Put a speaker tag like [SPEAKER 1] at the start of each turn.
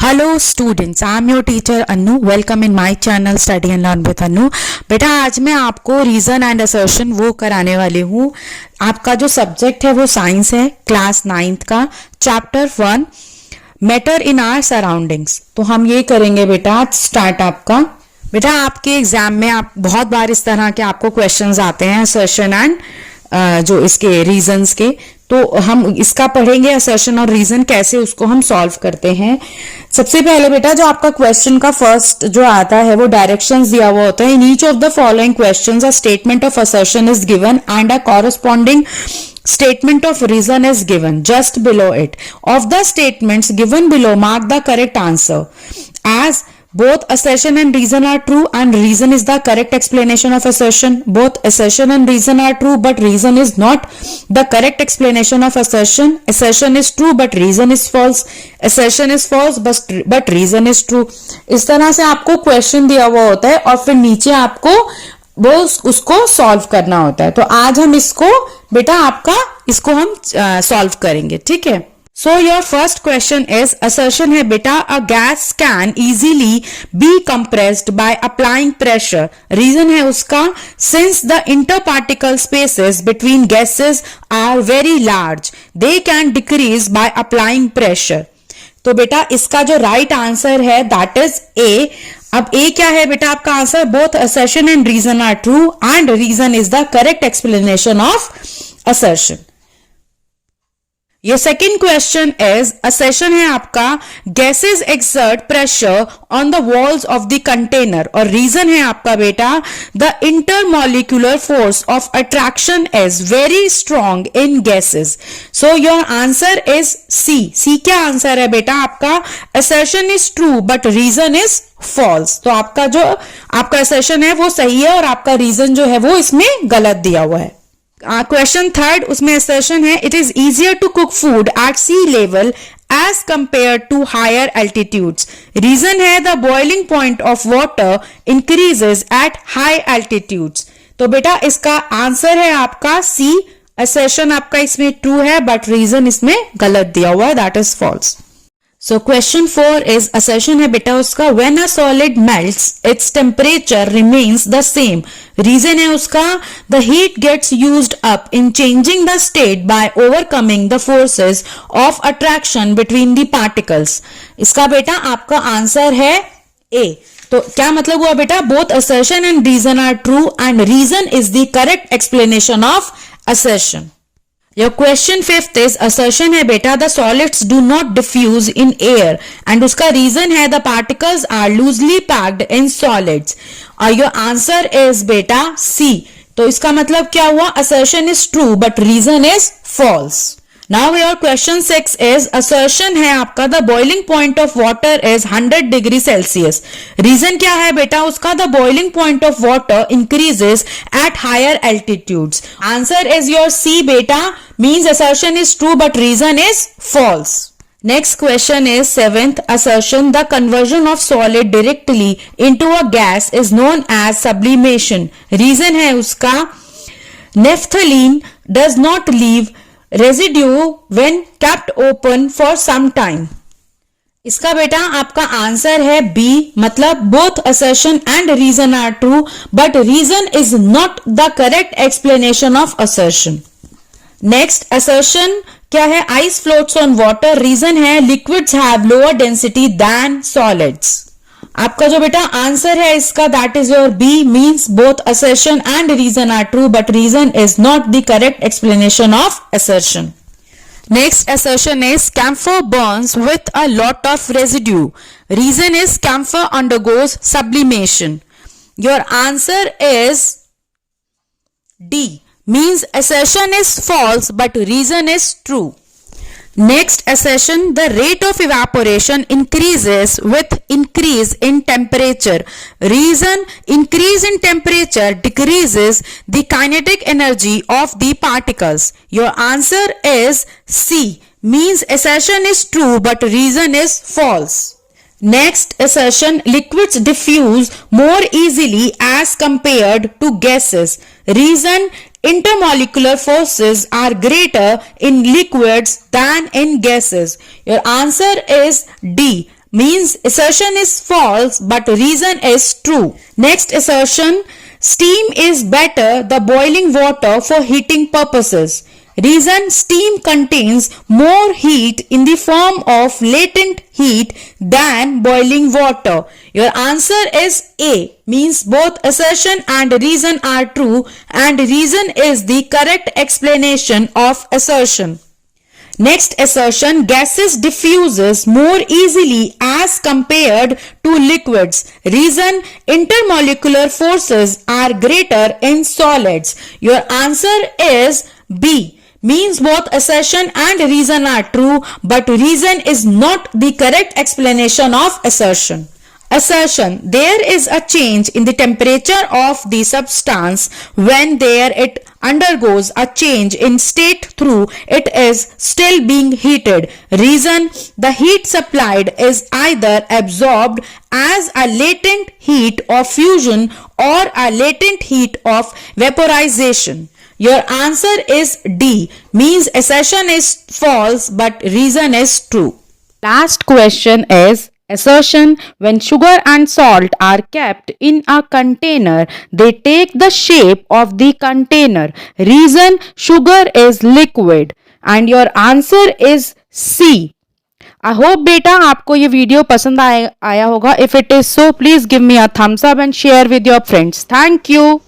[SPEAKER 1] Hello students, I am your teacher Annu. Welcome in my channel study and learn with Annu. बेटा आज मैं आपको reason and assertion वो कराने वाली हूँ. आपका जो सब्जेक्ट है वो साइंस है, क्लास 9th का, chapter 1 matter in our surroundings. तो हम ये करेंगे बेटा आज स्टार्ट आपका. बेटा आपके एग्जाम में आप बहुत बार इस तरह के आपको क्वेश्चंस आते हैं असर्शन एंड जो इसके रीजंस के. तो हम इसका पढ़ेंगे असर्शन और रीजन कैसे उसको हम सॉल्व करते हैं. सबसे पहले बेटा जो आपका क्वेश्चन का फर्स्ट जो आता है वो डायरेक्शंस दिया हुआ होता है. In each of the following questions a statement of assertion is given and a corresponding statement of reason is given just below it. Of the statements given below, mark the correct answer. As both assertion and reason are true and reason is the correct explanation of assertion. Both assertion and reason are true but reason is not the correct explanation of assertion. Assertion is true but reason is false. Assertion is false but reason is true. इस तरह से आपको question दिया हुआ होता है और फिर नीचे आपको वो उसको सॉल्व करना होता है. तो आज हम इसको बेटा आपका इसको हम सॉल्व करेंगे, ठीक है. So your first question is assertion है बेटा a gas can easily be compressed by applying pressure. Reason है उसका since the inter particle spaces between gases are very large they can decrease by applying pressure. तो बेटा इसका जो right answer है that is A. अब A क्या है बेटा आपका आंसर? Both assertion and reason are true and reason is the correct explanation of assertion. Your second question is assertion है आपका gases exert pressure on the walls of the container और reason है आपका बेटा the intermolecular force of attraction is very strong in gases. So your answer is C. C क्या answer है बेटा आपका? assertion is true but reason is false. तो आपका जो आपका assertion है वो सही है और आपका reason जो है वो इसमें गलत दिया हुआ है. क्वेश्चन थर्ड उसमें असर्शन है it is easier to cook food at sea level as compare to higher altitudes. Reason है the boiling point of water increases at high altitudes. तो बेटा इसका आंसर है आपका सी. असर्शन आपका इसमें ट्रू है बट रीजन इसमें गलत दिया हुआ है, that is false. So question 4 is assertion है बेटा उसका when a solid melts its temperature remains the same. Reason है उसका the heat gets used up in changing the state by overcoming the forces of attraction between the particles. इसका बेटा आपका answer है A. तो क्या मतलब हुआ बेटा? both assertion and reason are true and reason is the correct explanation of assertion. Your question 5th is assertion है बेटा the solids do not diffuse in air and उसका reason है the particles are loosely packed in solids. Your answer is बेटा C. तो इसका मतलब क्या हुआ? assertion is true but reason is false. Now your question 6 is assertion है आपका the boiling point of water is 100 degree Celsius. Reason क्या है बेटा उसका? the boiling point of water increases at higher altitudes. Answer is your C बेटा, means assertion is true but reason is false. Next question is 7th assertion the conversion of solid directly into a gas is known as sublimation. Reason है उसका naphthalene does not leave residue when kept open for some time. इसका बेटा आपका answer है B. मतलब both assertion and reason are true but reason is not the correct explanation of assertion. Next assertion क्या है? ice floats on water. reason है liquids have lower density than solids. आपका जो बेटा आंसर है इसका that is your B. Means both assertion and reason are true but reason is not the correct explanation of assertion. Next assertion is camphor burns with a lot of residue. Reason is camphor undergoes sublimation. Your answer is D. Means assertion is false but reason is true. Next assertion the rate of evaporation increases with increase in temperature. Reason increase in temperature decreases the kinetic energy of the particles. Your answer is C. Means assertion is true but reason is false. Next assertion liquids diffuse more easily as compared to gases. Reason intermolecular forces are greater in liquids than in gases? Your answer is D. Means assertion is false but reason is true. Next assertion, steam is better the boiling water for heating purposes. Reason, steam contains more heat in the form of latent heat than boiling water. Your answer is A. Means both assertion and reason are true and reason is the correct explanation of assertion. Next assertion, gases diffuses more easily as compared to liquids. Reason, intermolecular forces are greater in solids. Your answer is B. Means both assertion and reason are true, but reason is not the correct explanation of assertion. Assertion, there is a change in the temperature of the substance when there it undergoes a change in state through it is still being heated. Reason, the heat supplied is either absorbed as a latent heat of fusion or a latent heat of vaporization. Your answer is D. Means assertion is false but reason is true.
[SPEAKER 2] Last question is assertion, when sugar and salt are kept in a container, they take the shape of the container. Reason, sugar is liquid. And your answer is C. I hope beta आपको ये video पसंद आया होगा. If it is so, please give me a thumbs up and share with your friends. Thank you.